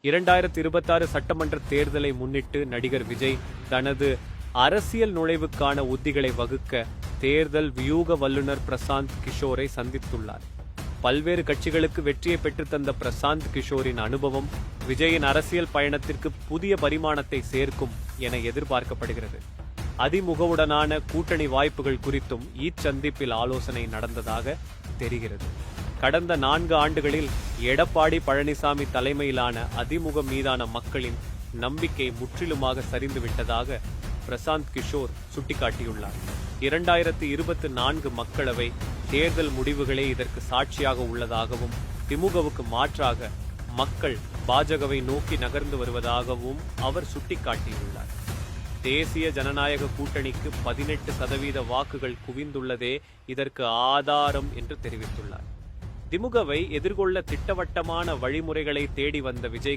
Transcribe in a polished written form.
2026 சட்டமன்ற தேர்தலை முன்னிட்டு நடிகர் விஜய் தனது அரசியல் நுழைவுக்கான உத்திகளை வகுக்க தேர்தல் வியூக வல்லுநர் பிரசாந்த் கிஷோரை சந்தித்துள்ளார். பல்வேறு கட்சிகளுக்கு வெற்றியை பெற்றுத்தந்த பிரசாந்த் கிஷோரின் அனுபவம் விஜயின் அரசியல் பயணத்திற்கு புதிய பரிமாணத்தை சேர்க்கும் என எதிர்பார்க்கப்படுகிறது. அதிமுகவுடனான கூட்டணி வாய்ப்புகள் குறித்தும் இச்சந்திப்பில் ஆலோசனை நடந்ததாக தெரிகிறது. கடந்த 4 ஆண்டுகளில் எடப்பாடி பழனிசாமி தலைமையிலான அதிமுக மீதான மக்களின் நம்பிக்கை முற்றிலுமாக சரிந்துவிட்டதாக பிரசாந்த் கிஷோர் சுட்டிக்காட்டியுள்ளார். 2024 மக்களவை தேர்தல் முடிவுகளே இதற்கு சாட்சியாக உள்ளதாகவும் திமுகவுக்கு மாற்றாக மக்கள் பாஜகவை நோக்கி நகர்ந்து வருவதாகவும் அவர் சுட்டிக்காட்டியுள்ளார். தேசிய ஜனநாயக கூட்டணிக்கு 18% வாக்குகள் குவிந்துள்ளதே இதற்கு ஆதாரம் என்று தெரிவித்துள்ளார். திமுகவை எதிர்கொள்ள திட்டவட்டமான வழிமுறைகளை தேடி வந்த விஜய்